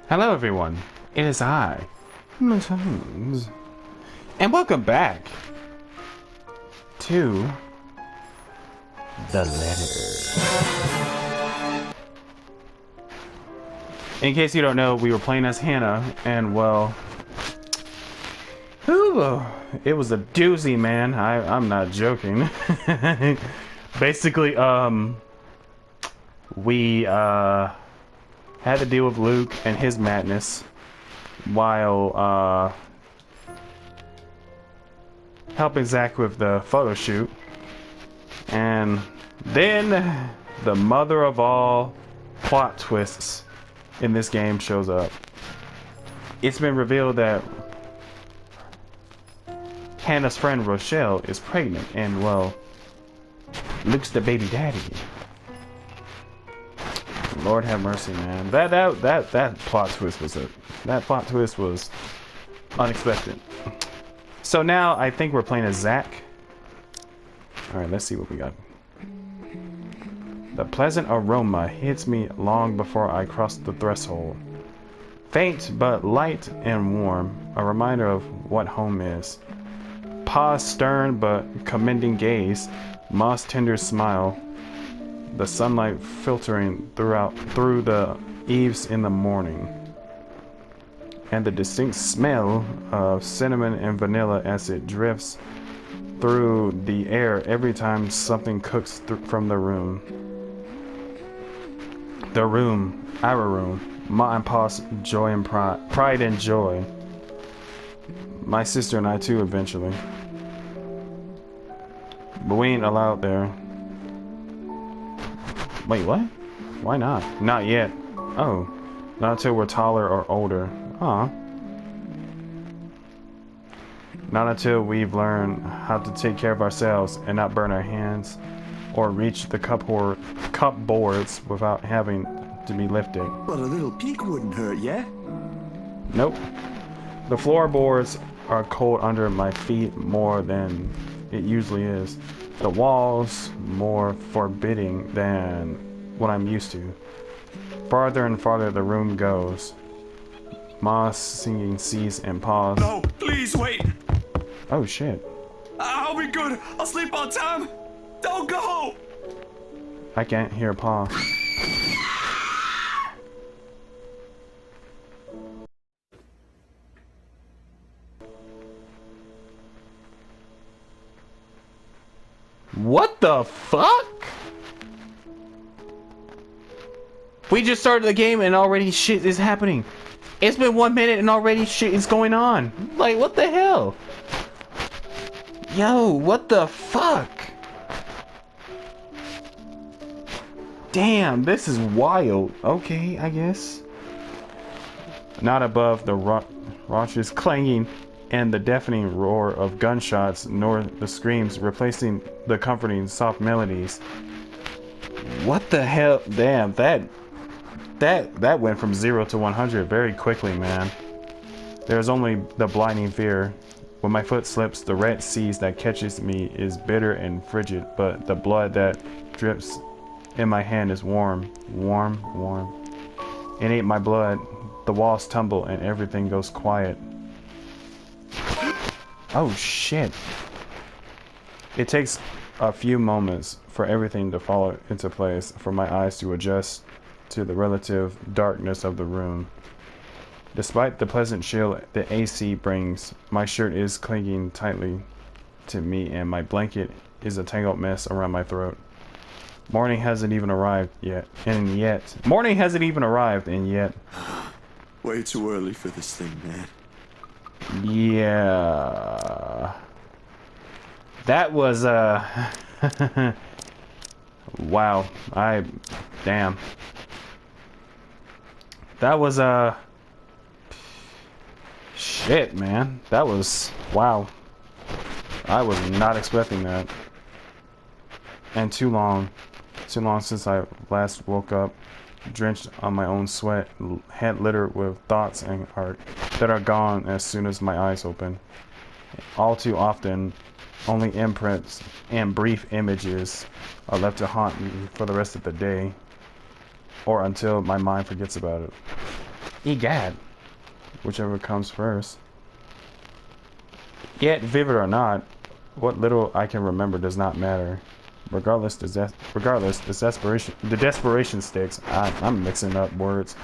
Hello everyone, it is I, Miss Holmes, and welcome back to The Letter. In case you don't know, we were playing as Hannah, and well, it was a doozy, man. I'm not joking. Basically, we had to deal with Luke and his madness while helping Zach with the photo shoot, and then the mother of all plot twists in this game shows up. It's been revealed that Hannah's friend Rochelle is pregnant, and well, Luke's the baby daddy. Lord have mercy, man. That plot twist was unexpected. So now I think we're playing as Zach. All right, let's see what we got. The pleasant aroma hits me long before I cross the threshold. Faint but light and warm, a reminder of what home is. Pa's stern but commending gaze, Ma's tender smile, the sunlight filtering through the eaves in the morning, and the distinct smell of cinnamon and vanilla as it drifts through the air every time something cooks from the room. The room, our room, Ma and Pa's joy and pride and joy. My sister and I too, eventually. But we ain't allowed there. Wait, what? Why not? Not yet. Oh, not until we're taller or older. Aw. Not until we've learned how to take care of ourselves and not burn our hands or reach the cup boards without having to be lifted. But a little peek wouldn't hurt, yeah? Nope. The floorboards are cold under my feet more than it usually is. The walls more forbidding than what I'm used to. Farther and farther the room goes. Ma's singing cease and pause. No, please wait. Oh shit. I'll be good. I'll sleep on time. Don't go. I can't hear Pa. What the fuck? We just started the game and already shit is happening. It's been 1 minute and already shit is going on. Like, what the hell? Yo, what the fuck? Damn, this is wild. Okay, I guess. Not above the raucous clanging and the deafening roar of gunshots, nor the screams replacing the comforting soft melodies. What the hell? Damn, that went from 0 to 100 very quickly, man. There's only the blinding fear. When my foot slips, the red seas that catches me is bitter and frigid, but the blood that drips in my hand is warm, warm, warm. It ain't my blood. The walls tumble and everything goes quiet. Oh shit. It takes a few moments for everything to fall into place, for my eyes to adjust to the relative darkness of the room. Despite the pleasant chill the AC brings, my shirt is clinging tightly to me and my blanket is a tangled mess around my throat. Morning hasn't even arrived yet, and yet. Way too early for this thing, man. Yeah. That was, wow. Damn. That was, shit, man. That was, wow. I was not expecting that. And too long since I last woke up, drenched on my own sweat, head littered with thoughts and art that are gone as soon as my eyes open. All too often, only imprints and brief images are left to haunt me for the rest of the day, or until my mind forgets about it. Egad. Whichever comes first. Yet, vivid or not, what little I can remember does not matter. Regardless, the desperation sticks. I'm mixing up words.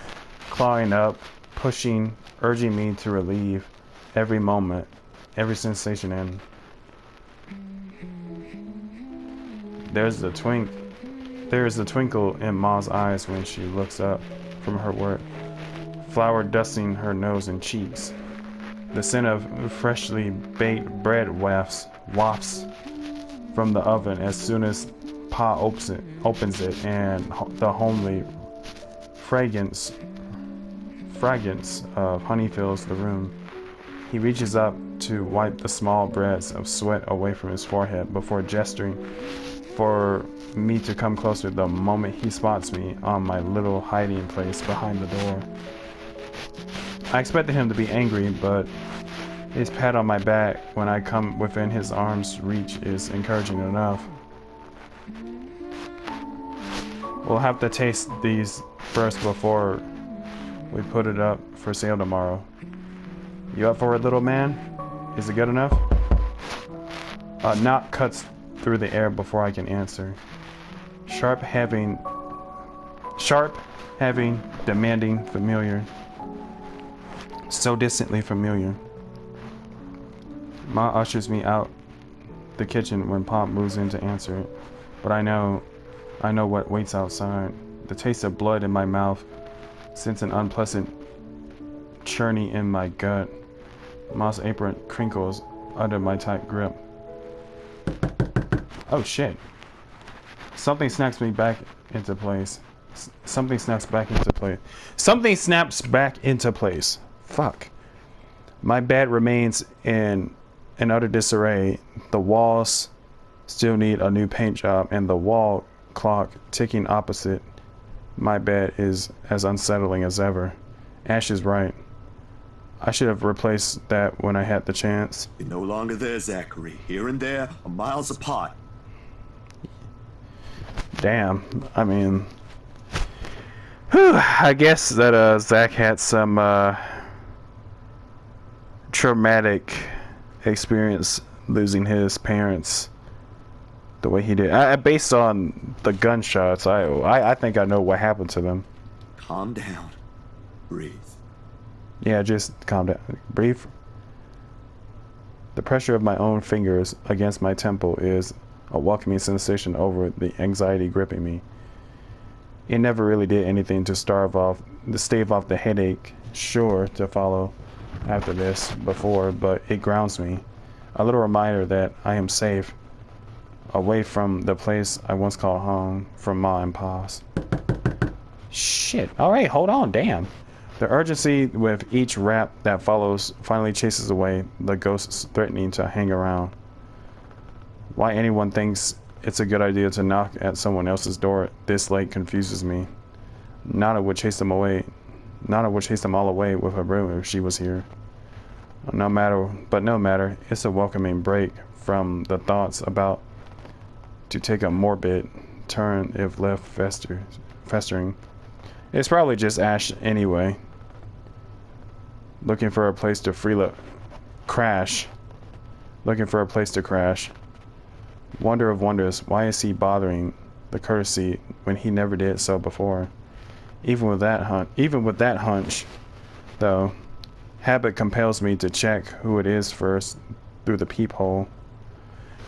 Clawing up, pushing, urging me to relieve every moment, every sensation, and there is the twinkle in Ma's eyes when she looks up from her work, flour dusting her nose and cheeks. The scent of freshly baked bread wafts from the oven as soon as Pa opens it, and the homely fragrance of honey fills the room. He reaches up to wipe the small beads of sweat away from his forehead before gesturing for me to come closer the moment he spots me on my little hiding place behind the door. I expected him to be angry, but his pat on my back when I come within his arm's reach is encouraging enough. We'll have to taste these first before we put it up for sale tomorrow. You up for it, little man? Is it good enough? A knock cuts through the air before I can answer. Sharp, heavy, demanding, familiar. So distantly familiar. Ma ushers me out the kitchen when Pop moves in to answer it. But I know what waits outside. The taste of blood in my mouth sends an unpleasant churning in my gut. Ma's apron crinkles under my tight grip. Oh shit. Something snaps me back into place. Something snaps back into place. Something snaps back into place. Fuck. My bed remains in utter disarray. The walls still need a new paint job, and the wall clock ticking opposite my bed is as unsettling as ever. Ash is right. I should have replaced that when I had the chance. You're no longer there, Zachary. Here and there are miles apart. Damn. I mean, whew, I guess that Zach had some traumatic experience losing his parents the way he did. Based on the gunshots, I think I know what happened to them. Calm down. Breathe. Yeah, just calm down. Breathe. The pressure of my own fingers against my temple is a welcoming sensation over the anxiety gripping me. It never really did anything to stave off the headache, sure to follow after this before, but it grounds me. A little reminder that I am safe, away from the place I once called home, from Ma and Pa's. Shit. Alright, hold on, damn. The urgency with each rap that follows finally chases away the ghosts threatening to hang around. Why anyone thinks it's a good idea to knock at someone else's door this late confuses me. Nana would chase them all away with her broom if she was here. No matter, it's a welcoming break from the thoughts about to take a morbid turn if left festering. It's probably just Ash anyway. Looking for a place to crash. Wonder of wonders, why is he bothering the courtesy when he never did so before? Even with that hunch, though, habit compels me to check who it is first through the peephole.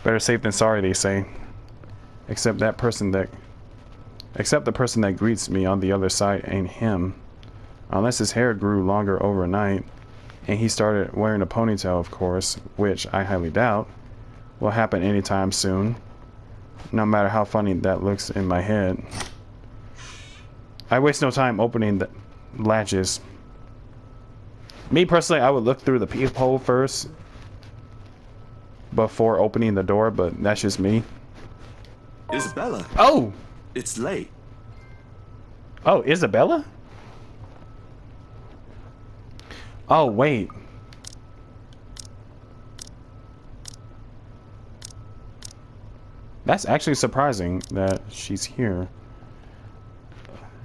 Better safe than sorry, they say. Except the person that greets me on the other side ain't him. Unless his hair grew longer overnight, and he started wearing a ponytail, of course, which I highly doubt will happen anytime soon, no matter how funny that looks in my head. I waste no time opening the latches. Me personally, I would look through the peephole first before opening the door, but that's just me. Isabella. Oh! It's late. Oh, Isabella? Oh, wait. That's actually surprising that she's here.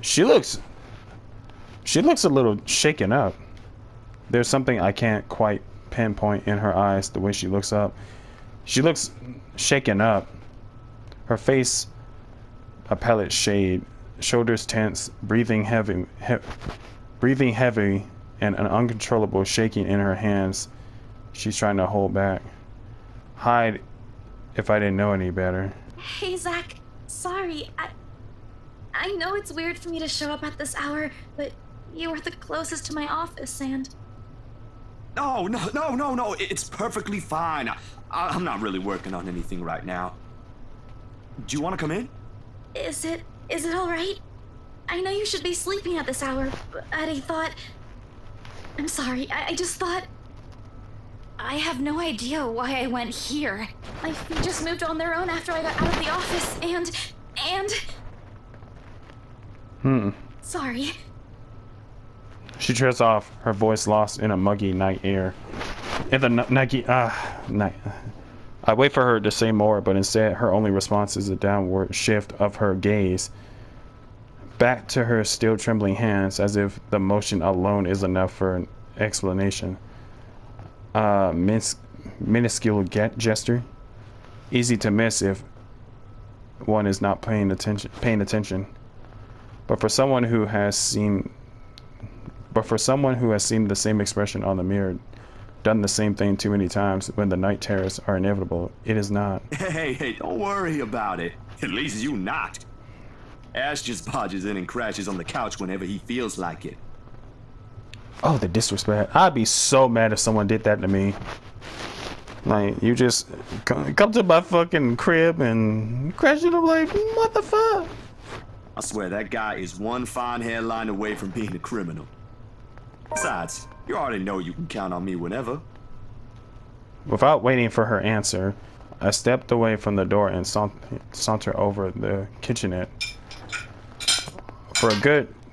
She looks She looks a little shaken up. There's something I can't quite pinpoint in her eyes, the way she looks up. She looks shaken up. Her face a pallid shade, shoulders tense, breathing heavy, and an uncontrollable shaking in her hands she's trying to hold back. Hide if I didn't know any better. Hey, Zach. Sorry. I know it's weird for me to show up at this hour, but you were the closest to my office, and... No, it's perfectly fine. I'm not really working on anything right now. Do you want to come in? Is it all right? I know you should be sleeping at this hour, but I thought... I'm sorry, I just thought... I have no idea why I went here. My feet just moved on their own after I got out of the office, and... Sorry. She trails off, her voice lost in a muggy night air. In the night. I wait for her to say more, but instead her only response is a downward shift of her gaze back to her still trembling hands, as if the motion alone is enough for an explanation. Minuscule gesture, easy to miss if one is not paying attention. But for someone who has seen the same expression on the mirror, done the same thing too many times when the night terrors are inevitable, it is not. Hey, don't worry about it. At least you not. Ash just barges in and crashes on the couch whenever he feels like it. Oh, the disrespect. I'd be so mad if someone did that to me. Like, you just come to my fucking crib and crash it. I'm like, what the fuck? I swear that guy is one fine hairline away from being a criminal. Besides, you already know you can count on me whenever. Without waiting for her answer, I stepped away from the door and sauntered over the kitchenette.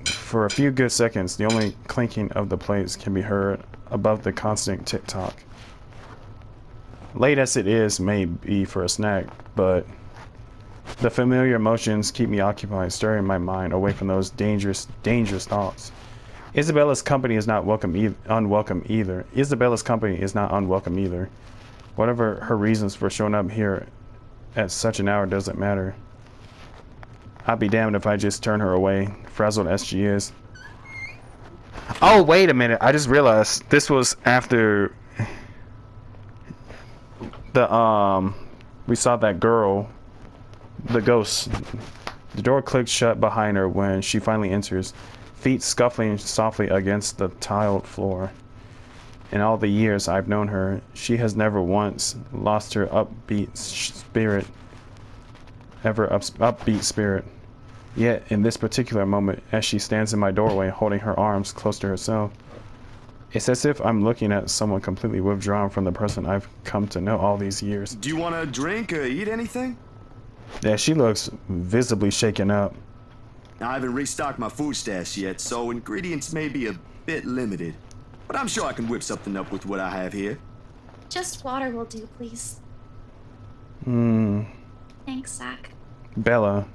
For a few good seconds, the only clinking of the plates can be heard above the constant tick-tock. Late as it is may be for a snack, but the familiar emotions keep me occupied, stirring my mind away from those dangerous thoughts. Isabella's company is not unwelcome either. Isabella's company is not unwelcome either. Whatever her reasons for showing up here at such an hour doesn't matter. I'd be damned if I just turn her away, frazzled as she is. Oh, wait a minute. I just realized this was after we saw that girl, the ghost. The door clicked shut behind her when she finally enters, feet scuffling softly against the tiled floor. In all the years I've known her, she has never once lost her upbeat spirit. Yet, in this particular moment, as she stands in my doorway holding her arms close to herself, it's as if I'm looking at someone completely withdrawn from the person I've come to know all these years. Do you want to drink or eat anything? Yeah, she looks visibly shaken up. I haven't restocked my food stash yet, so ingredients may be a bit limited. But I'm sure I can whip something up with what I have here. Just water will do, please. Thanks, Zach. Bella.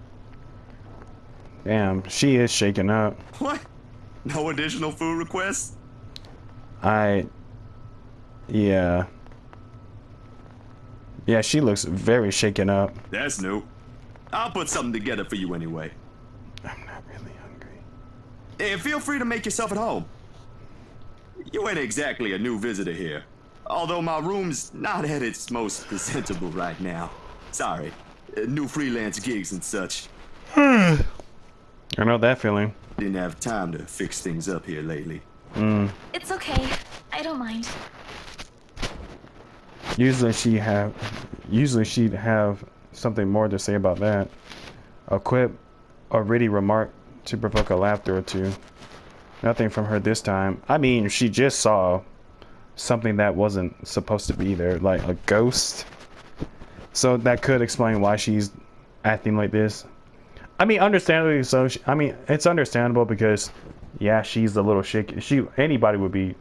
Damn, she is shaken up. What? No additional food requests? Yeah, she looks very shaken up. That's new. I'll put something together for you anyway. I'm not really hungry. And feel free to make yourself at home. You ain't exactly a new visitor here. Although my room's not at its most presentable right now. Sorry. New freelance gigs and such. I know that feeling. Didn't have time to fix things up here lately. It's okay. I don't mind. Usually she'd have something more to say about that. A quip or witty remark to provoke a laughter or two. Nothing from her this time. I mean, she just saw something that wasn't supposed to be there, like a ghost. So that could explain why she's acting like this. I mean, understandably so. It's understandable because, yeah, she's a little shaky. Anybody would be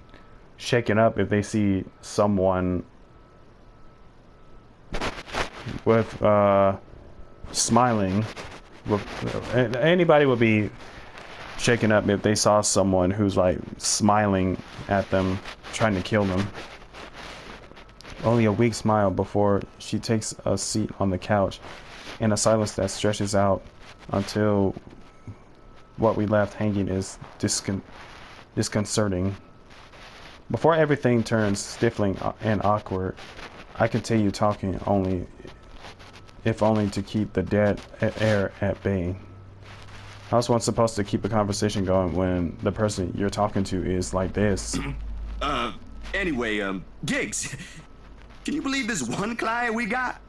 shaken up if they see someone with smiling. Anybody would be shaken up if they saw someone who's like smiling at them, trying to kill them. Only a weak smile before she takes a seat on the couch in a silence that stretches out until what we left hanging is disconcerting. Before everything turns stifling and awkward, I continue talking if only to keep the dead air at bay. How's one supposed to keep a conversation going when the person you're talking to is like this? Anyway, Gigs, can you believe this one client we got?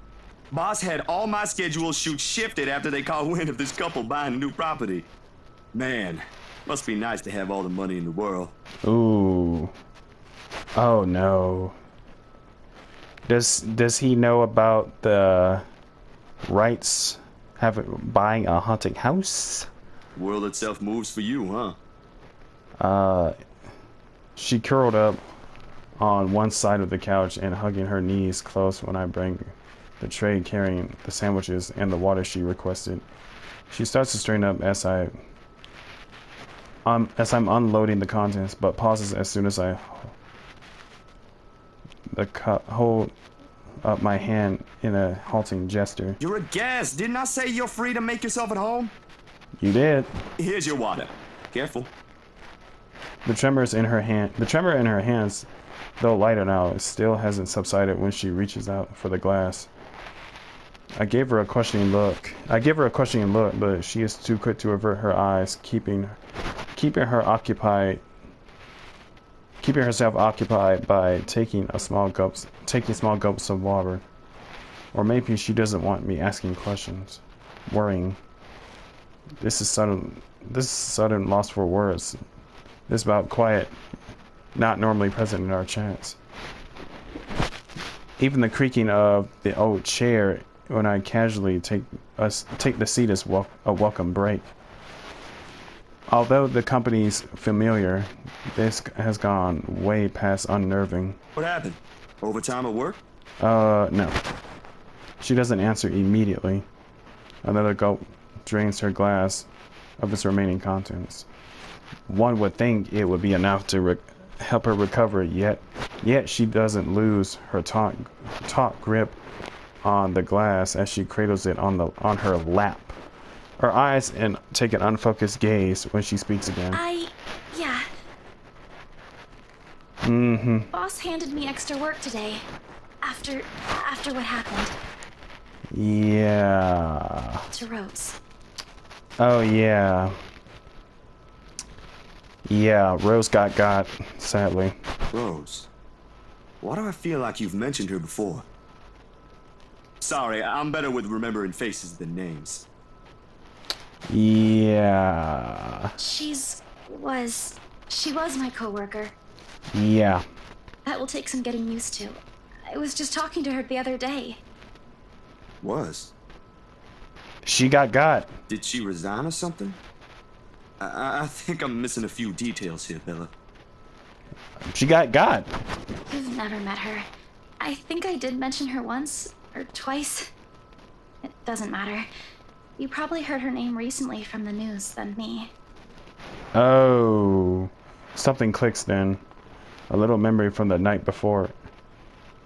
Boss had all my schedule shoots shifted after they caught wind of this couple buying a new property. Man, must be nice to have all the money in the world. Ooh. Oh no. Does he know about the rights buying a haunted house? World itself moves for you, huh? She curled up on one side of the couch and hugging her knees close when I bring the tray carrying the sandwiches and the water she requested. She starts to straighten up as I'm unloading the contents, but pauses as soon as I hold up my hand in a halting gesture. You're a guest. Didn't I say you're free to make yourself at home? You did. Here's your water. Careful. The tremor in her hands, though lighter now, still hasn't subsided when she reaches out for the glass. I gave her a questioning look, but she is too quick to avert her eyes, keeping herself occupied by taking small gulps of water. Or maybe she doesn't want me asking questions. Worrying. This is sudden loss for words. This about quiet, not normally present in our chats. Even the creaking of the old chair when I casually take the seat is a welcome break. Although the company's familiar, this has gone way past unnerving. What happened? Overtime at work? No. She doesn't answer immediately. Another gulp drains her glass of its remaining contents. One would think it would be enough to help her recover, yet she doesn't lose her taut grip on the glass as she cradles it on her lap. Her eyes take an unfocused gaze when she speaks again. Yeah. Mm-hmm. Boss handed me extra work today. After what happened. Yeah. To Rose. Oh, yeah. Yeah, Rose got, sadly. Rose. Why do I feel like you've mentioned her before? Sorry, I'm better with remembering faces than names. Yeah. She was my coworker. Yeah. That will take some getting used to. I was just talking to her the other day. Was? She got. Did she resign or something? I think I'm missing a few details here, Bella. She got. You've never met her. I think I did mention her once or twice. It doesn't matter. You probably heard her name recently from the news than me. Oh. Something clicks then. A little memory from the night before.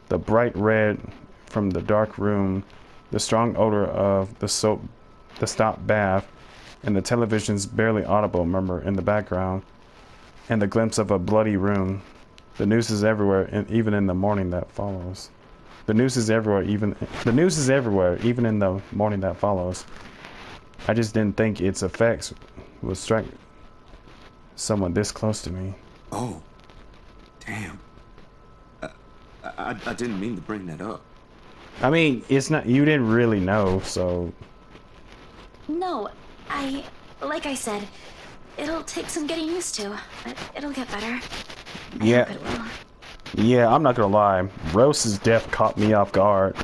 The bright red from the dark room, the strong odor of the stop bath, and the television's barely audible murmur in the background, and the glimpse of a bloody room. The news is everywhere, and even in the morning that follows. The news is everywhere, even in the morning that follows. I just didn't think its effects would strike someone this close to me. Oh, damn. I didn't mean to bring that up. I mean, it's not, you didn't really know, so. No, like I said, it'll take some getting used to, but it'll get better. I hope it will. Yeah, I'm not gonna lie. Rose's death caught me off guard.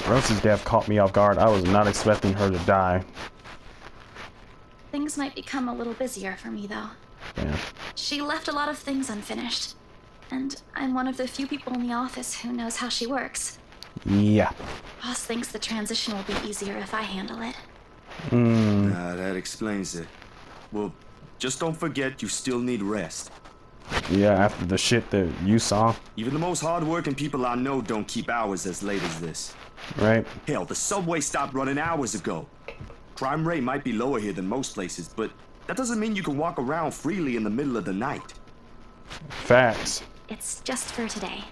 I was not expecting her to die. Things might become a little busier for me, though. Yeah. She left a lot of things unfinished. And I'm one of the few people in the office who knows how she works. Yeah. Boss thinks the transition will be easier if I handle it. That explains it. Well, just don't forget you still need rest. Yeah, after the shit that you saw, Even the most hardworking people I know don't keep hours as late as this. right? Hell, the subway stopped running hours ago. Crime rate might be lower here than most places, but that doesn't mean you can walk around freely in the middle of the night. Facts. It's just for today.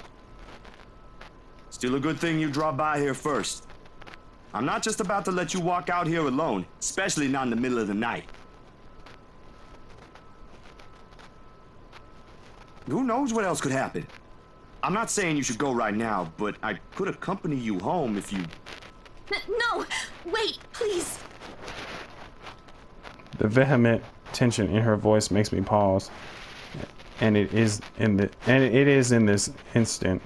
Still a good thing you dropped by here first. I'm not just about to let you walk out here alone, especially not in the middle of the night. Who knows what else could happen? I'm not saying you should go right now, but I could accompany you home if you... No! Wait, please! The vehement tension in her voice makes me pause, and it is in this instant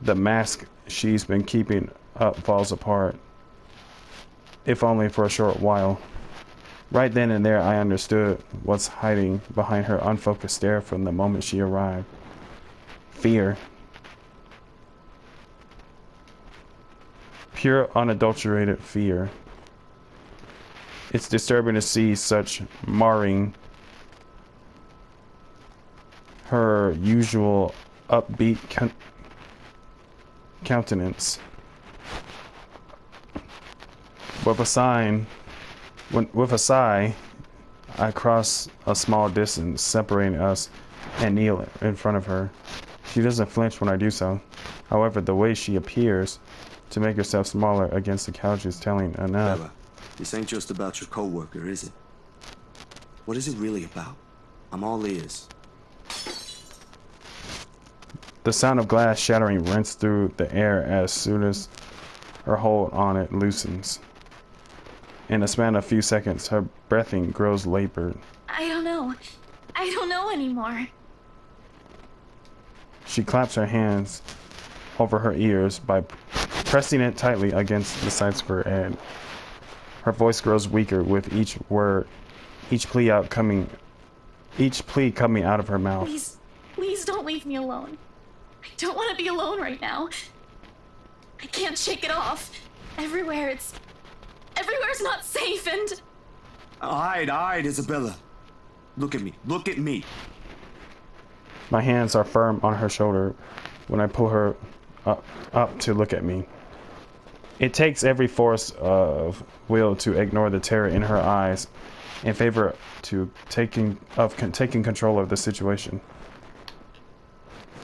the mask she's been keeping up falls apart, if only for a short while. Right then and there, I understood what's hiding behind her unfocused stare from the moment she arrived. Fear. Pure, unadulterated fear. It's disturbing to see such marring her usual upbeat countenance. With a sigh, I cross a small distance separating us and kneel in front of her. She doesn't flinch when I do so. However, the way she appears to make herself smaller against the couch is telling enough. Bella, this ain't just about your coworker, is it? What is it really about? I'm all ears. The sound of glass shattering rents through the air as soon as her hold on it loosens. In a span of few seconds, her breathing grows labored. I don't know. I don't know anymore. She claps her hands over her ears by pressing it tightly against the sides of her head. Her voice grows weaker with each word, each plea coming out of her mouth. Please don't leave me alone. I don't want to be alone right now. I can't shake it off. Everywhere's not safe and... All right, Isabella. Look at me, look at me. My hands are firm on her shoulder when I pull her up to look at me. It takes every force of will to ignore the terror in her eyes in favor to taking control of the situation.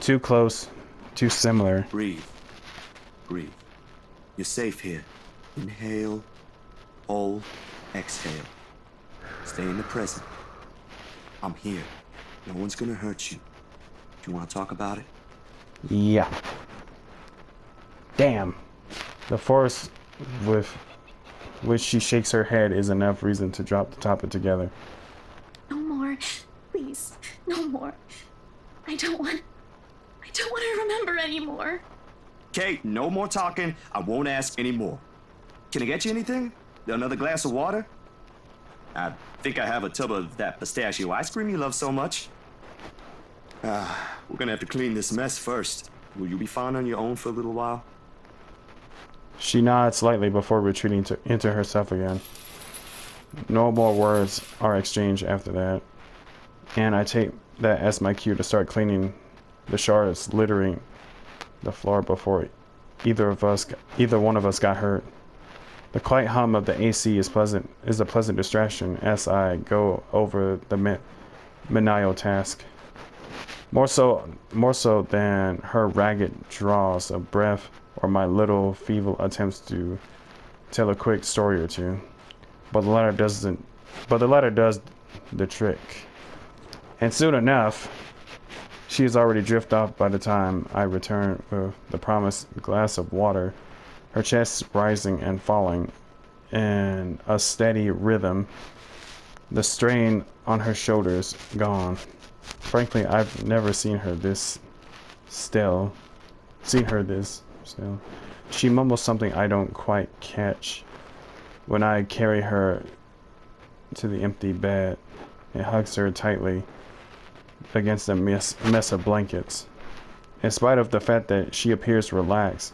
Too close, too similar. Breathe. Breathe. You're safe here. Inhale, hold, exhale. Stay in the present. I'm here. No one's gonna hurt you. Do you want to talk about it? Yeah. Damn. The force with which she shakes her head is enough reason to drop the topic together. No more. Please. No more. I don't want to remember anymore. Kate, no more talking. I won't ask anymore. Can I get you anything? Another glass of water? I think I have a tub of that pistachio ice cream you love so much. We're gonna have to clean this mess first. Will you be fine on your own for a little while? She nods slightly before retreating into herself again. No more words are exchanged after that, and I take that as my cue to start cleaning the shards littering the floor before either one of us got hurt. The quiet hum of the AC is a pleasant distraction as I go over the menial task. More so than her ragged draws of breath or my little feeble attempts to tell a quick story or two. But the latter does the trick. And soon enough, she has already drifted off by the time I return with the promised glass of water, her chest rising and falling in a steady rhythm, the strain on her shoulders gone. Frankly, I've never seen her this still. She mumbles something I don't quite catch when I carry her to the empty bed and hugs her tightly against a mess of blankets. In spite of the fact that she appears relaxed,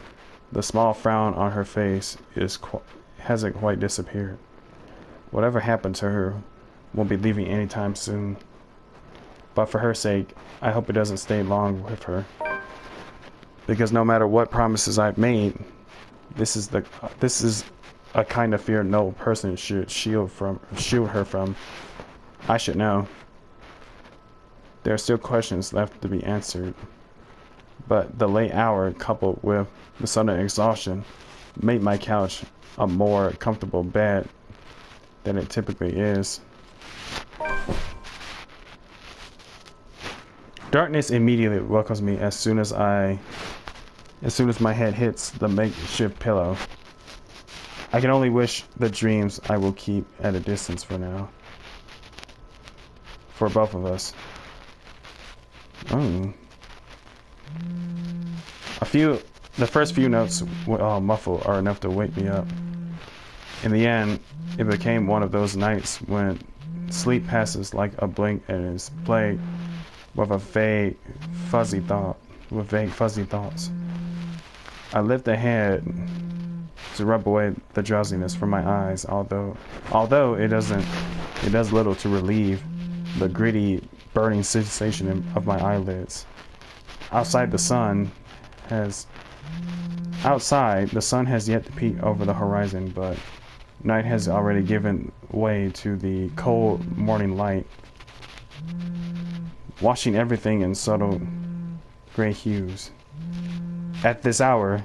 the small frown on her face hasn't quite disappeared. Whatever happened to her won't be leaving anytime soon. But for her sake, I hope it doesn't stay long with her. Because no matter what promises I've made, this is a kind of fear no person should shield her from. I should know. There are still questions left to be answered. But the late hour, coupled with the sudden exhaustion, made my couch a more comfortable bed than it typically is. Darkness immediately welcomes me as soon as my head hits the makeshift pillow. I can only wish the dreams I will keep at a distance for now. For both of us. Oh. The first few notes, while muffled, are enough to wake me up. In the end, it became one of those nights when sleep passes like a blink and is plagued with vague, fuzzy thoughts. I lift a hand to rub away the drowsiness from my eyes, although it does little to relieve the gritty, burning sensation of my eyelids. Outside, the sun has yet to peek over the horizon, but night has already given way to the cold morning light, washing everything in subtle gray hues. At this hour,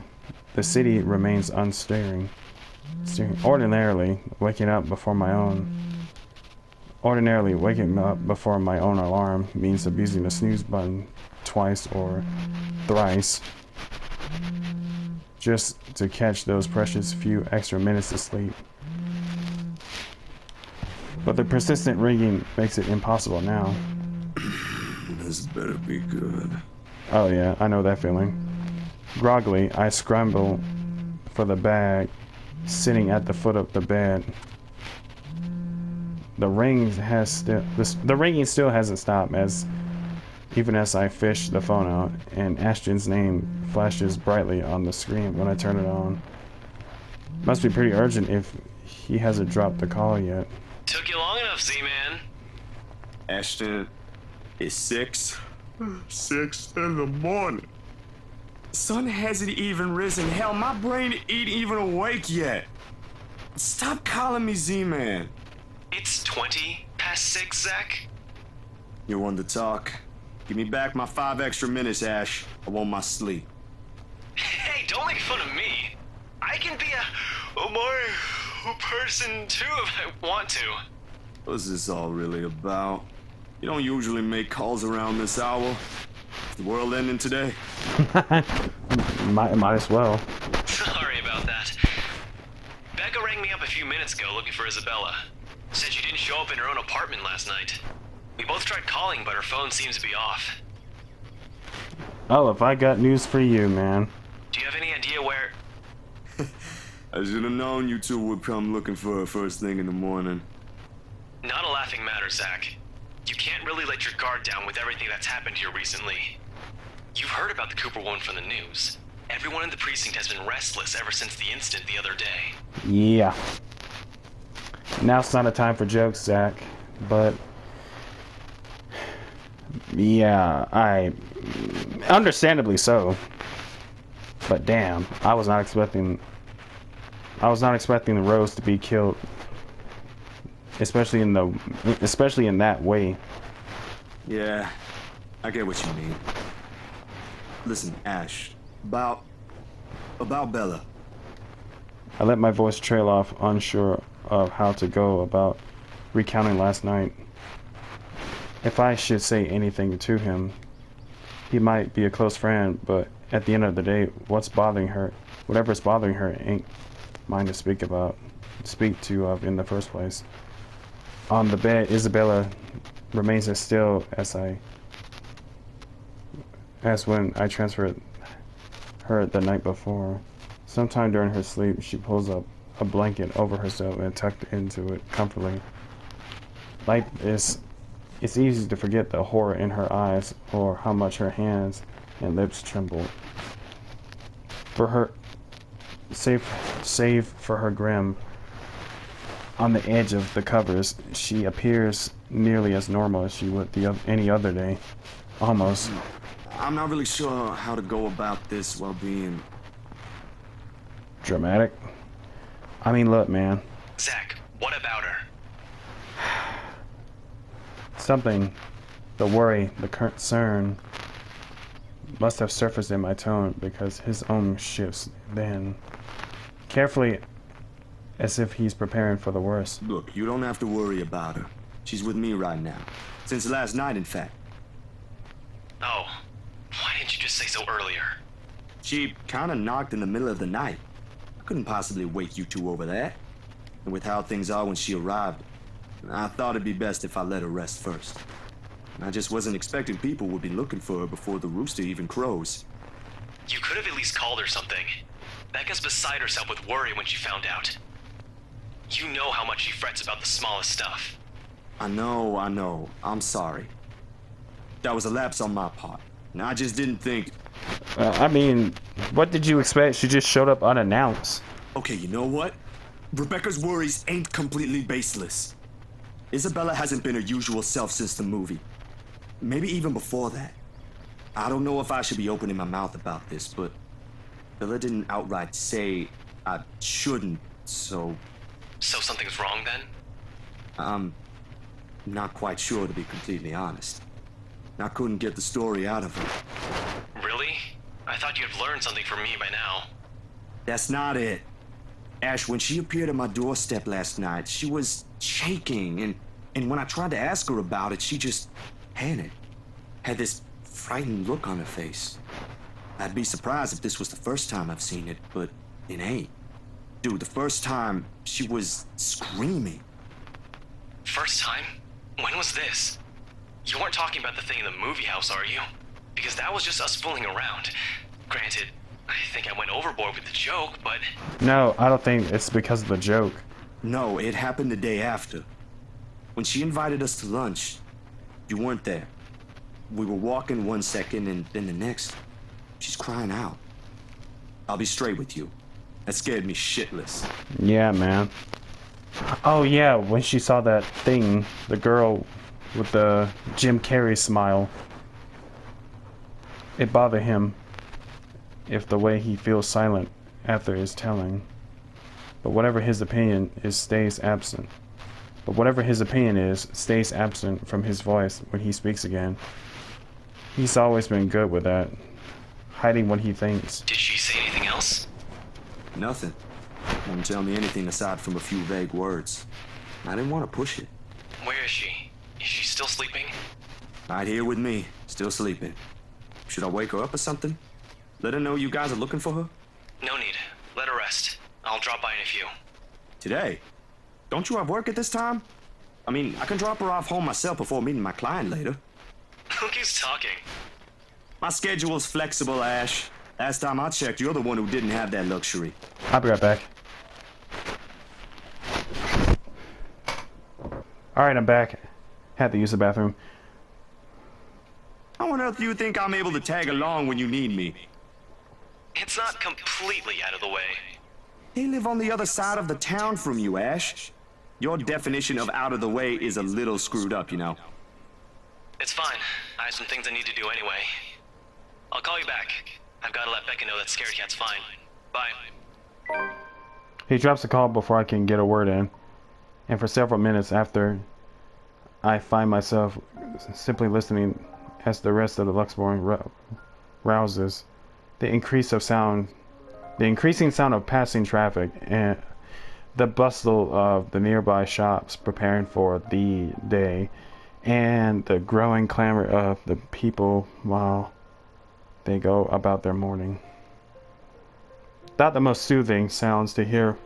the city remains unstirring. Ordinarily waking up before my own alarm means abusing the snooze button twice or thrice just to catch those precious few extra minutes of sleep. But the persistent ringing makes it impossible now. This better be good. Oh yeah, I know that feeling. Groggily, I scramble for the bag sitting at the foot of the bed. The ringing still hasn't stopped even as I fish the phone out, and Ashton's name flashes brightly on the screen when I turn it on. Must be pretty urgent if he hasn't dropped the call yet. Took you long enough, Z-Man. Ashton, it's 6 in the morning. Sun hasn't even risen. Hell, my brain ain't even awake yet. Stop calling me Z-Man. It's 20 past 6, Zach. You want to talk? Give me back my 5 extra minutes, Ash. I want my sleep. Hey, don't make fun of me. I can be a more person too if I want to. What's this all really about? You don't usually make calls around this hour. Is the world ending today? might as well. Sorry about that. Becca rang me up a few minutes ago looking for Isabella. Said she didn't show up in her own apartment last night. We both tried calling, but her phone seems to be off. Oh, if I got news for you, man. Do you have any idea where... I should have known you two would come looking for her first thing in the morning. Not a laughing matter, Zach. You can't really let your guard down with everything that's happened here recently. You've heard about the Cooper woman from the news. Everyone in the precinct has been restless ever since the incident the other day. Yeah. Now's not a time for jokes, Zach, but... yeah, understandably so. But damn, I was not expecting the Rose to be killed, especially in that way. Yeah, I get what you mean. Listen, Ash, about Bella. I let my voice trail off, unsure of how to go about recounting last night. If I should say anything to him, he might be a close friend, but at the end of the day, whatever's bothering her ain't mine to speak to in the first place. On the bed, Isabella remains as still as when I transferred her the night before. Sometime during her sleep, she pulls up a blanket over herself and tucked into it comfortably. Like this, it's easy to forget the horror in her eyes or how much her hands and lips trembled. Save for her grim, on the edge of the covers. She appears nearly as normal as she would any other day. Almost. I'm not really sure how to go about this while being... Dramatic. I mean, look, man. Zach, what about her? Something, the worry, the concern must have surfaced in my tone because his own shifts then. Carefully, as if he's preparing for the worst. Look, you don't have to worry about her. She's with me right now. Since last night, in fact. Oh, why didn't you just say so earlier? She kinda knocked in the middle of the night. I couldn't possibly wake you two over that. And with how things are when she arrived, I thought it'd be best if I let her rest first. I just wasn't expecting people would be looking for her before the rooster even crows. You could have at least called her something. Becca's beside herself with worry when she found out. You know how much she frets about the smallest stuff. I know. I'm sorry. That was a lapse on my part. And I just didn't think... I mean, what did you expect? She just showed up unannounced. Okay, you know what? Rebecca's worries ain't completely baseless. Isabella hasn't been her usual self since the movie. Maybe even before that. I don't know if I should be opening my mouth about this, but Bella didn't outright say I shouldn't, so... So something's wrong then? I'm not quite sure, to be completely honest. I couldn't get the story out of her. Really? I thought you'd have learned something from me by now. That's not it. Ash, when she appeared at my doorstep last night, she was shaking, and when I tried to ask her about it, she just panicked. Had this frightened look on her face. I'd be surprised if this was the first time I've seen it, but it ain't. Dude, the first time, she was screaming. First time? When was this? You weren't talking about the thing in the movie house, are you? Because that was just us fooling around. Granted, I think I went overboard with the joke, but... No, I don't think it's because of the joke. No, it happened the day after. When she invited us to lunch, you weren't there. We were walking one second, and then the next, she's crying out. I'll be straight with you. That scared me shitless. Yeah, man. Oh, yeah, when she saw that thing, the girl with the Jim Carrey smile. It bothered him if the way he feels silent after is telling. But whatever his opinion is, stays absent. But whatever his opinion is, stays absent from his voice when he speaks again. He's always been good with that. Hiding what he thinks. Did she say anything else? Nothing. Wouldn't tell me anything aside from a few vague words. I didn't want to push it. Where is she? Is she still sleeping? Right here with me, still sleeping. Should I wake her up or something? Let her know you guys are looking for her? No need. Let her rest. I'll drop by in a few. Today? Don't you have work at this time? I mean, I can drop her off home myself before meeting my client later. Who keeps talking? My schedule's flexible, Ash. Last time I checked, you're the one who didn't have that luxury. I'll be right back. Alright, I'm back. Had to use the bathroom. How on earth do you think I'm able to tag along when you need me? It's not completely out of the way. They live on the other side of the town from you, Ash. Your definition of out of the way is a little screwed up, you know. It's fine. I have some things I need to do anyway. I'll call you back. I've got to let Becca know that Scared Cat's fine. Bye. He drops the call before I can get a word in. And for several minutes after, I find myself simply listening as the rest of the Luxembourg rouses. The increasing sound of passing traffic and the bustle of the nearby shops preparing for the day, and the growing clamor of the people while they go about their morning. Not the most soothing sounds to hear.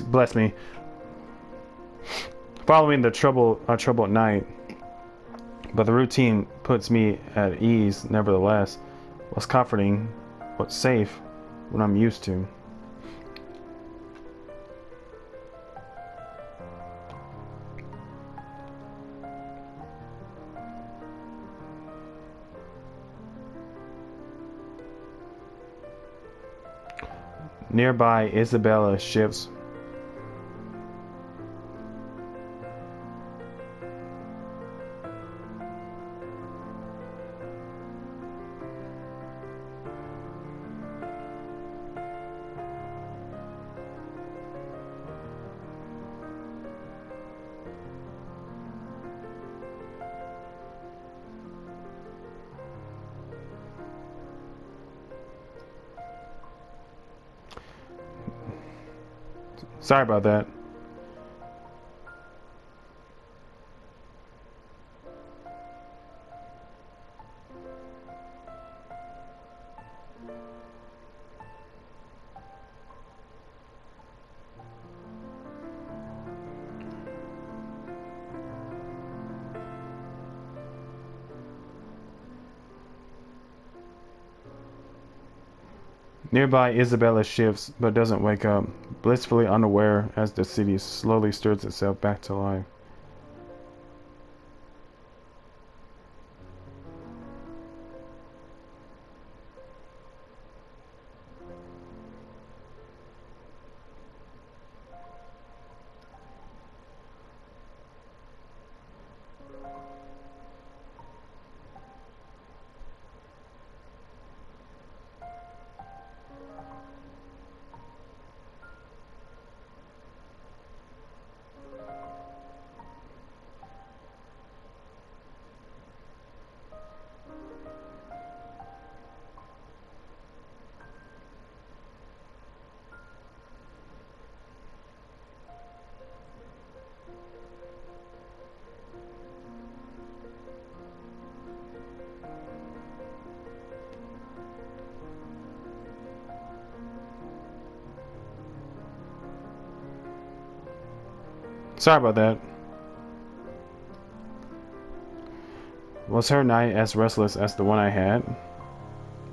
Bless me. Following the troubled night, but the routine puts me at ease nevertheless. What's comforting, what's safe, what I'm used to. Nearby, Isabella shifts Sorry about that. Nearby, Isabella shifts, but doesn't wake up, blissfully unaware as the city slowly stirs itself back to life. Sorry about that. Was her night as restless as the one I had?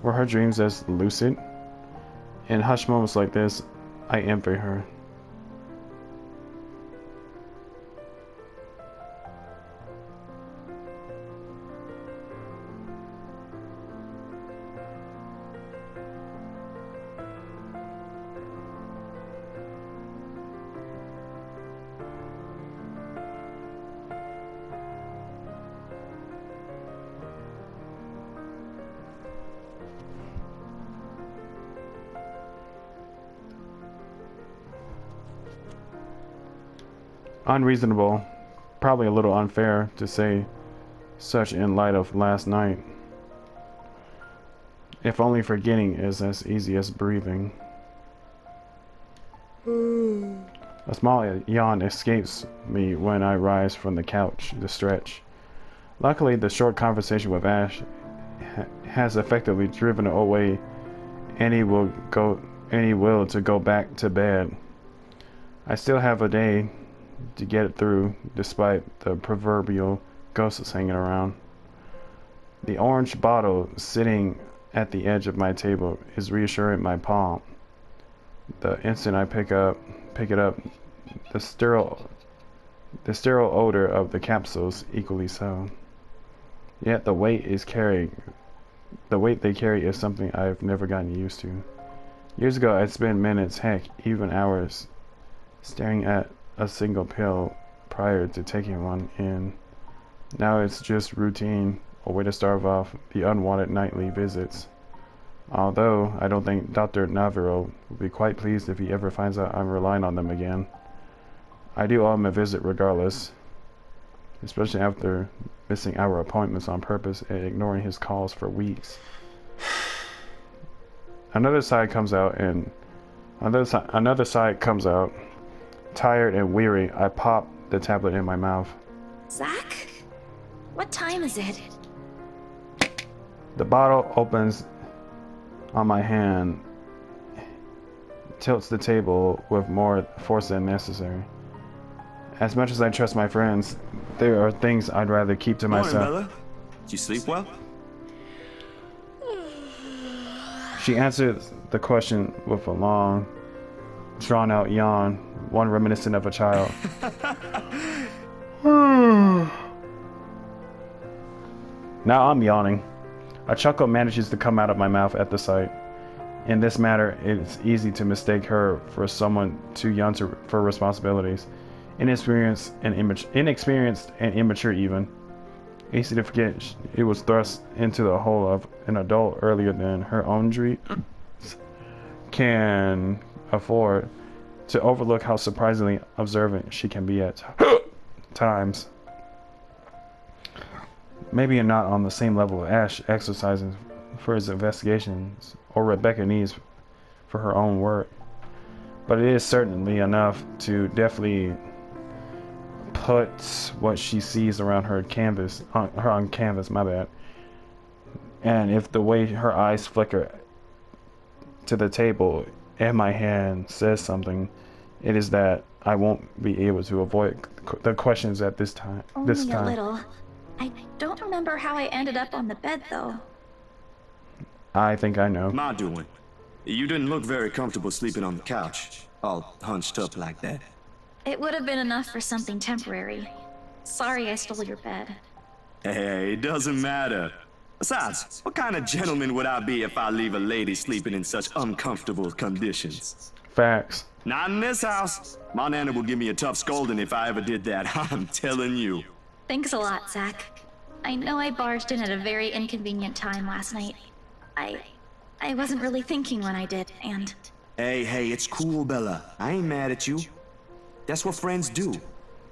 Were her dreams as lucid? In hushed moments like this, I envy her. Unreasonable, probably a little unfair to say such in light of last night. If only forgetting is as easy as breathing. A small yawn escapes me when I rise from the couch to stretch. Luckily, the short conversation with Ash has effectively driven away any will to go back to bed. I still have a day to get it through, despite the proverbial ghosts hanging around. The orange bottle sitting at the edge of my table is reassuring my palm. The instant I pick it up, the sterile odor of the capsules equally so. Yet the weight they carry is something I've never gotten used to. Years ago, I'd spend minutes, heck, even hours, staring at a single pill prior to taking one in. Now it's just routine, a way to stave off the unwanted nightly visits. Although I don't think Dr. Navarro will be quite pleased if he ever finds out I'm relying on them again. I do owe him a visit regardless, especially after missing our appointments on purpose and ignoring his calls for weeks. Another side comes out. Tired and weary, I pop the tablet in my mouth. Zach? What time is it? The bottle opens on my hand, tilts the table with more force than necessary. As much as I trust my friends, there are things I'd rather keep to myself. Morning, Bella. Did you sleep well? She answered the question with a long, drawn-out yawn, one reminiscent of a child. Now I'm yawning. A chuckle manages to come out of my mouth at the sight. In this matter, it's easy to mistake her for someone too young for responsibilities, inexperienced and immature even. Easy to forget it was thrust into the hole of an adult earlier than her own dreams can afford, to overlook how surprisingly observant she can be at times. Maybe not on the same level of Ash exercising for his investigations, or Rebecca needs for her own work. but it is certainly enough to definitely put what she sees around her canvas on canvas, my bad. And if the way her eyes flicker to the table and my hand says something, it is that I won't be able to avoid the questions at this time. Only a little. I don't remember how I ended up on the bed, though. I think I know. My doing. You didn't look very comfortable sleeping on the couch, all hunched up like that. It would have been enough for something temporary. Sorry I stole your bed. Hey, it doesn't matter. Besides, what kind of gentleman would I be if I leave a lady sleeping in such uncomfortable conditions? Facts. Not in this house. My nana would give me a tough scolding if I ever did that, I'm telling you. Thanks a lot, Zach. I know I barged in at a very inconvenient time last night. I wasn't really thinking when I did, and... Hey, it's cool, Bella. I ain't mad at you. That's what friends do.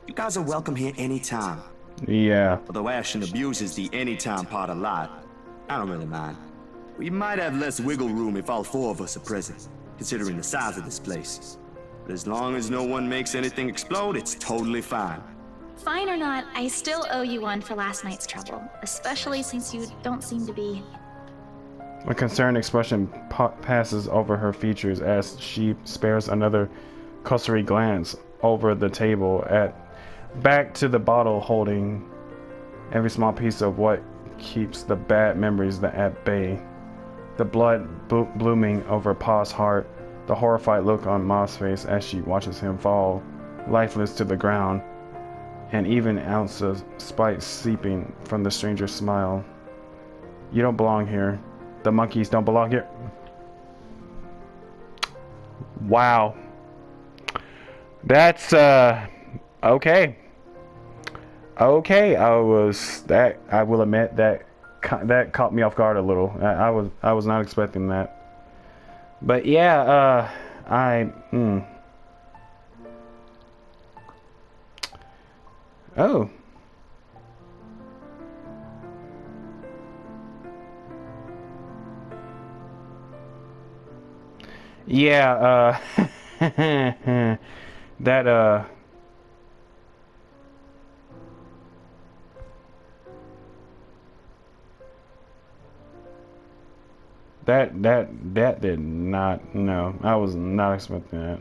You guys are welcome here anytime. Yeah. Although Ashton abuses the anytime part a lot, I don't really mind. We might have less wiggle room if all four of us are present, considering the size of this place. But as long as no one makes anything explode, it's totally fine. Fine or not, I still owe you one for last night's trouble, especially since you don't seem to be... A concerned expression passes over her features as she spares another cursory glance over the table back to the bottle holding every small piece of what keeps the bad memories at bay. The blood blooming over Pa's heart, the horrified look on Ma's face as she watches him fall lifeless to the ground, and even an ounce of spite seeping from the stranger's smile. You don't belong here. The monkeys don't belong here. Wow. That's okay. Okay, I will admit that caught me off guard a little. I was not expecting that. But yeah, Oh. Yeah, that that did not, no, I was not expecting that.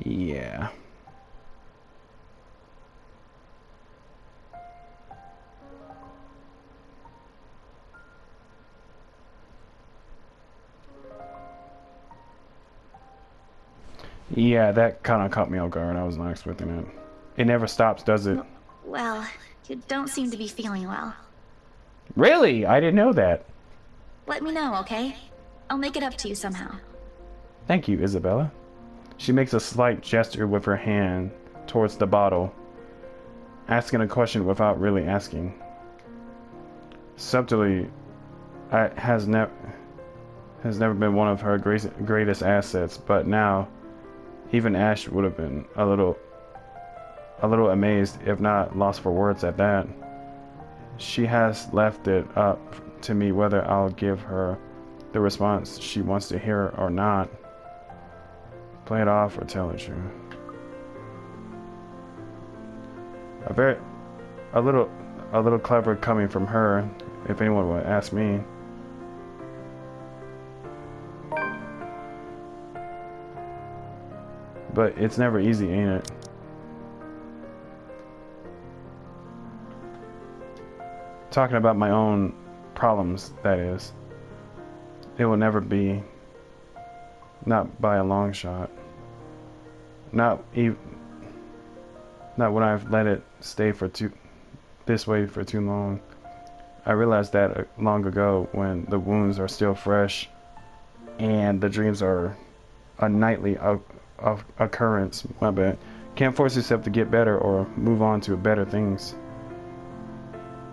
Yeah. Yeah, that kind of caught me off guard. I was not expecting it. It never stops, does it? Well, you don't seem to be feeling well. Really? I didn't know that. Let me know, okay? I'll make it up to you somehow. Thank you, Isabella. She makes a slight gesture with her hand towards the bottle, asking a question without really asking. Subtly, has never been one of her greatest assets, but now, even Ash would have been a little amazed, if not lost for words at that. She has left it up to me whether I'll give her the response she wants to hear or not. Play it off or tell the truth. A little clever coming from her, if anyone would ask me. But it's never easy, ain't it? Talking about my own problems, that is. It will never be. Not by a long shot. Not when I've let it stay this way for too long. I realized that long ago when the wounds are still fresh and the dreams are a nightly occurrence. My bad. Can't force yourself to get better or move on to better things.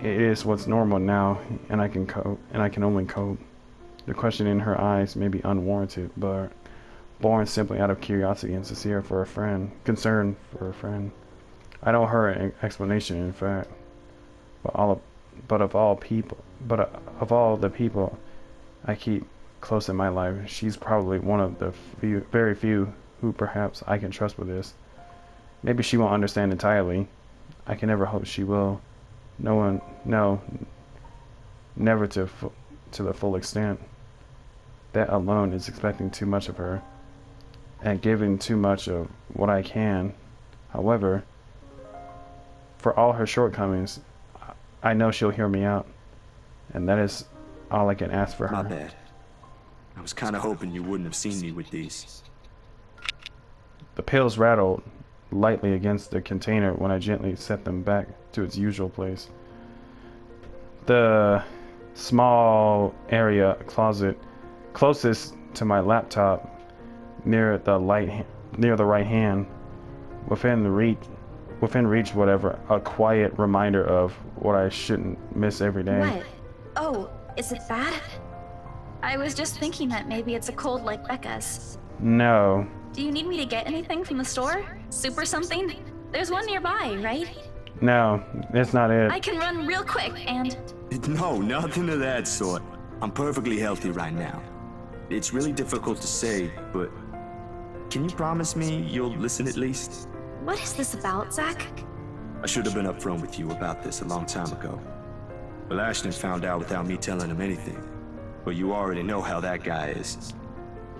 It is what's normal now, and I can cope, and I can only cope. The question in her eyes may be unwarranted, but born simply out of curiosity and concern for a friend. I don't her an explanation, in fact. But of all the people I keep close in my life, she's probably one of the very few who perhaps I can trust with this. Maybe she won't understand entirely. I can never hope she will. No, never to the full extent. That alone is expecting too much of her, and giving too much of what I can. However, for all her shortcomings, I know she'll hear me out, and that is all I can ask for her. My bad. I was kind of hoping you wouldn't have seen me with these. The pills rattled lightly against the container when I gently set them back to its usual place. The small area closet closest to my laptop, near the right hand, within reach, whatever, a quiet reminder of what I shouldn't miss every day. What? Oh, is it bad? I was just thinking that maybe it's a cold like Becca's. No. Do you need me to get anything from the store? Soup or something? There's one nearby, right? No, that's not it. I can run real quick and... No, nothing of that sort. I'm perfectly healthy right now. It's really difficult to say, but can you promise me you'll listen at least? What is this about, Zach? I should have been upfront with you about this a long time ago. Well, Ashton found out without me telling him anything. But you already know how that guy is.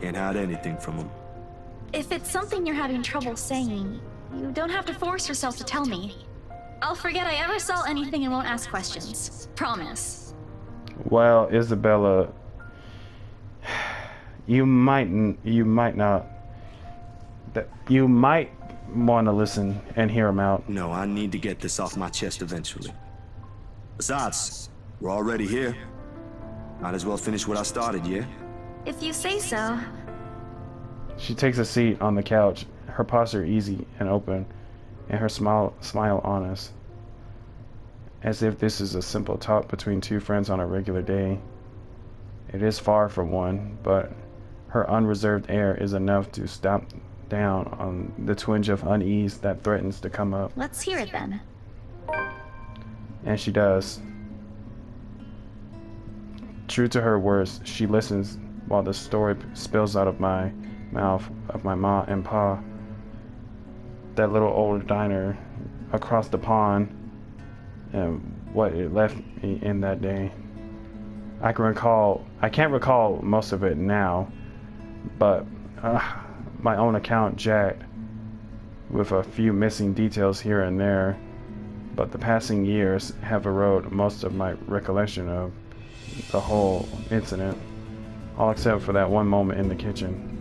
Can't hide anything from him. If it's something you're having trouble saying, you don't have to force yourself to tell me. I'll forget I ever saw anything and won't ask questions. Promise. Well, Isabella, you might want to listen and hear him out. No, I need to get this off my chest eventually. Besides, we're already here. Might as well finish what I started, yeah? If you say so. She takes a seat on the couch, her posture easy and open, and her smile honest, as if this is a simple talk between two friends on a regular day. It is far from one, but her unreserved air is enough to stop down on the twinge of unease that threatens to come up. Let's hear it then. And she does. True to her words, she listens while the story spills out of my mouth of my ma and pa. That little old diner across the pond, and what it left me in that day. I can't recall most of it now, but my own account jagged with a few missing details here and there, but the passing years have eroded most of my recollection of the whole incident, all except for that one moment in the kitchen.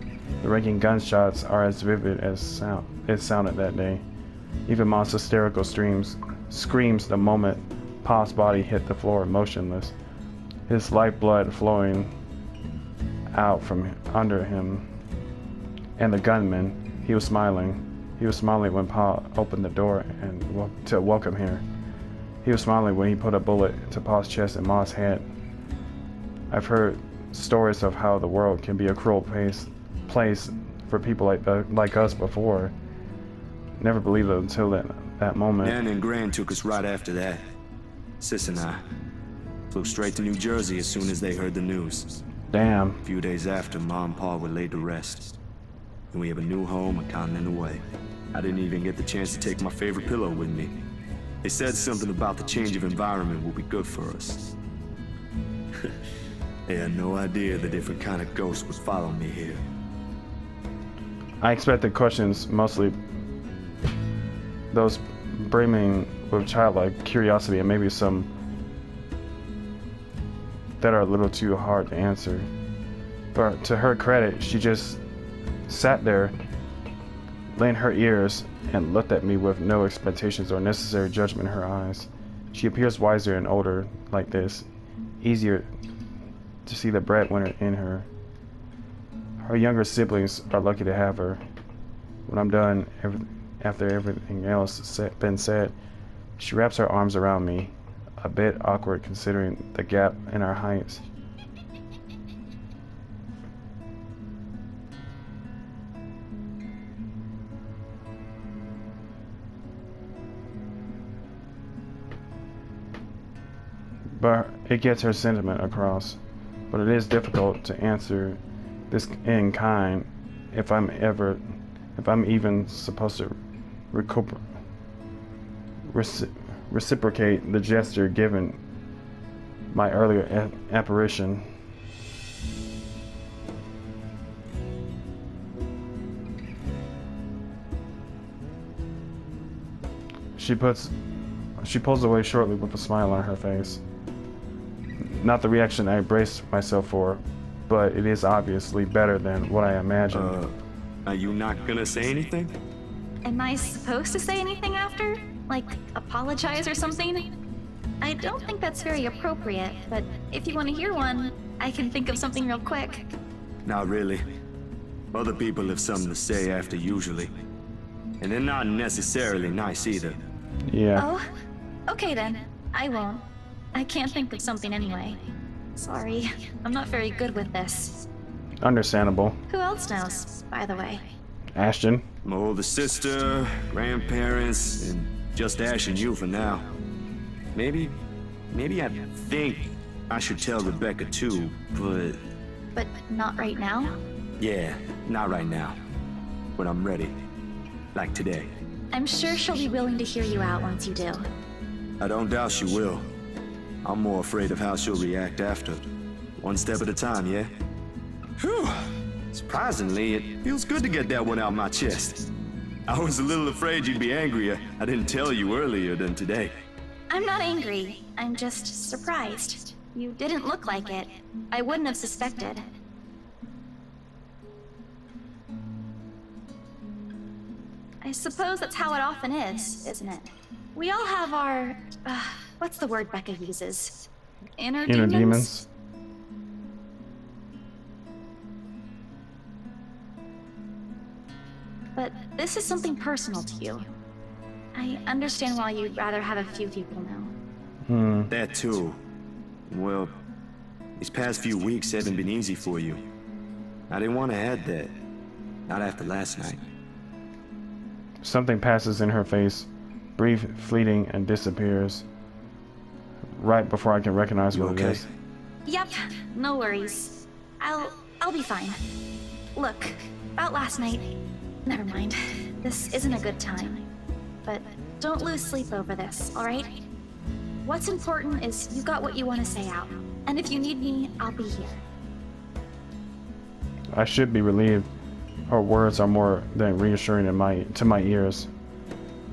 The ringing gunshots are as vivid as it sounded that day. Even Ma's hysterical screams the moment Pa's body hit the floor motionless, his lifeblood flowing out from under him. And the gunman, he was smiling. He was smiling when Pa opened the door and to welcome her. He was smiling when he put a bullet to Pa's chest and Ma's head. I've heard stories of how the world can be a cruel place for people like us before. Never believed it until that moment. Nan and Gran took us right after that. Sis and I flew straight to New Jersey as soon as they heard the news. Damn. A few days after, Ma and Pa were laid to rest. And we have a new home a continent away. I didn't even get the chance to take my favorite pillow with me. They said something about the change of environment will be good for us. They had no idea the different kind of ghosts would follow me here. I expected questions, mostly those brimming with childlike curiosity, and maybe some that are a little too hard to answer. But to her credit, she just sat there, leaned her ears, and looked at me with no expectations or necessary judgment in her eyes. She appears wiser and older like this, easier to see the breadwinner in her. Her younger siblings are lucky to have her. When I'm done, after everything else been said, she wraps her arms around me, a bit awkward considering the gap in our heights. but it gets her sentiment across. But it is difficult to answer this in kind if I'm even supposed to reciprocate the gesture given my earlier apparition. She pulls away shortly with a smile on her face. Not the reaction I braced myself for, but it is obviously better than what I imagined. Are you not gonna say anything? Am I supposed to say anything after? Like, apologize or something? I don't think that's very appropriate, but if you want to hear one, I can think of something real quick. Not really. Other people have something to say after usually. And they're not necessarily nice either. Yeah. Oh? Okay then. I won't. I can't think of something anyway. Sorry. I'm not very good with this. Understandable. Who else knows, by the way? Ashton. My older sister, grandparents, and just Ash and you for now. Maybe I think I should tell Rebecca too, but... But not right now? Yeah, not right now. When I'm ready. Like today. I'm sure she'll be willing to hear you out once you do. I don't doubt she will. I'm more afraid of how she'll react after. One step at a time, yeah? Whew. Surprisingly, it feels good to get that one out my chest. I was a little afraid you'd be angrier. I didn't tell you earlier than today. I'm not angry. I'm just surprised. You didn't look like it. I wouldn't have suspected. I suppose that's how it often is, isn't it? We all have our... what's the word Becca uses? Inner demons? But this is something personal to you. I understand why you'd rather have a few people know. That too. Well, these past few weeks haven't been easy for you. I didn't want to add that. Not after last night. Something passes in her face, brief, fleeting, and disappears. Right before I can recognize what it is. Yep, no worries. I'll be fine. Look, about last night... Never mind. This isn't a good time. But don't lose sleep over this, alright? What's important is you got what you want to say out. And if you need me, I'll be here. I should be relieved. Her words are more than reassuring to my ears.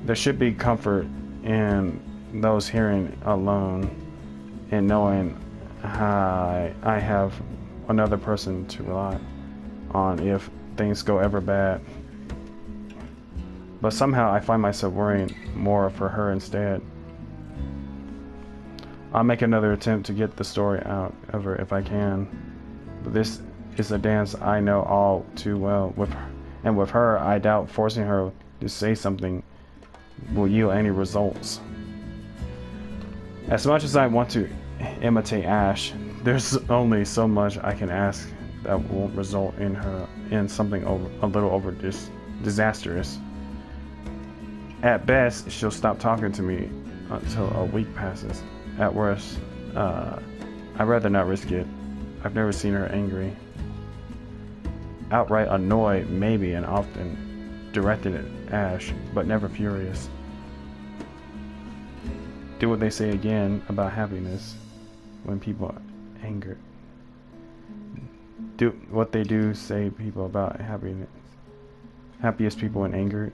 There should be comfort in those hearing alone and knowing I have another person to rely on if things go ever bad. But somehow I find myself worrying more for her instead. I'll make another attempt to get the story out of her if I can. But this is a dance I know all too well. With her, I doubt forcing her to say something will yield any results. As much as I want to imitate Ash, there's only so much I can ask that won't result in something a little over disastrous. At best, she'll stop talking to me until a week passes. At worst, I'd rather not risk it. I've never seen her angry. Outright annoyed, maybe, and often directed at Ash, but never furious. Do what they say again about happiness when people are angered. Do what they do say people about happiness. Happiest people when angered.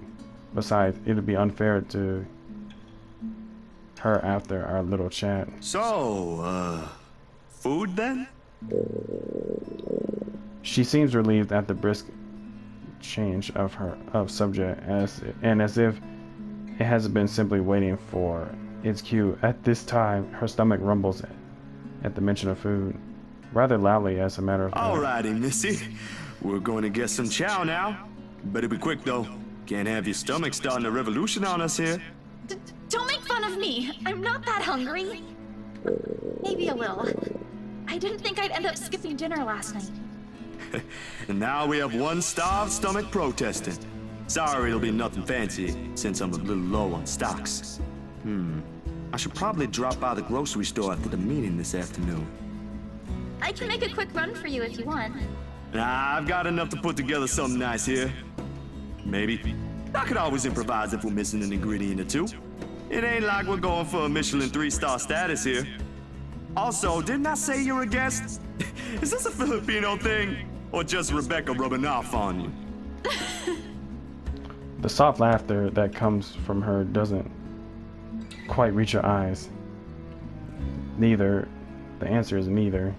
Besides, it'd be unfair to her after our little chat. So, food then? She seems relieved at the brisk change of subject, as if it hasn't been simply waiting for its cue. At this time, her stomach rumbles at the mention of food, rather loudly as a matter of fact. Alrighty, Missy. We're going to get some chow now. Better be quick though. Can't have your stomach starting a revolution on us here. Don't make fun of me! I'm not that hungry! Maybe a little. I didn't think I'd end up skipping dinner last night. And now we have one starved stomach protesting. Sorry it'll be nothing fancy, since I'm a little low on stocks. I should probably drop by the grocery store after the meeting this afternoon. I can make a quick run for you if you want. Nah, I've got enough to put together something nice here. Maybe. I could always improvise if we're missing an ingredient or two. It ain't like we're going for a Michelin 3-star status here. Also, didn't I say you're a guest? Is this a Filipino thing? Or just Rebecca rubbing off on you? The soft laughter that comes from her doesn't quite reach her eyes. Neither. The answer is neither.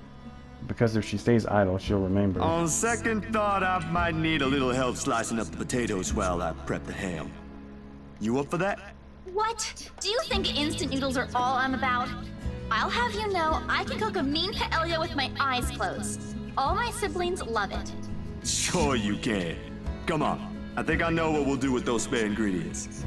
Because if she stays idle, she'll remember. On second thought, I might need a little help slicing up the potatoes while I prep the ham. You up for that? What? Do you think instant noodles are all I'm about? I'll have you know, I can cook a mean paella with my eyes closed. All my siblings love it. Sure you can. Come on. I think I know what we'll do with those spare ingredients.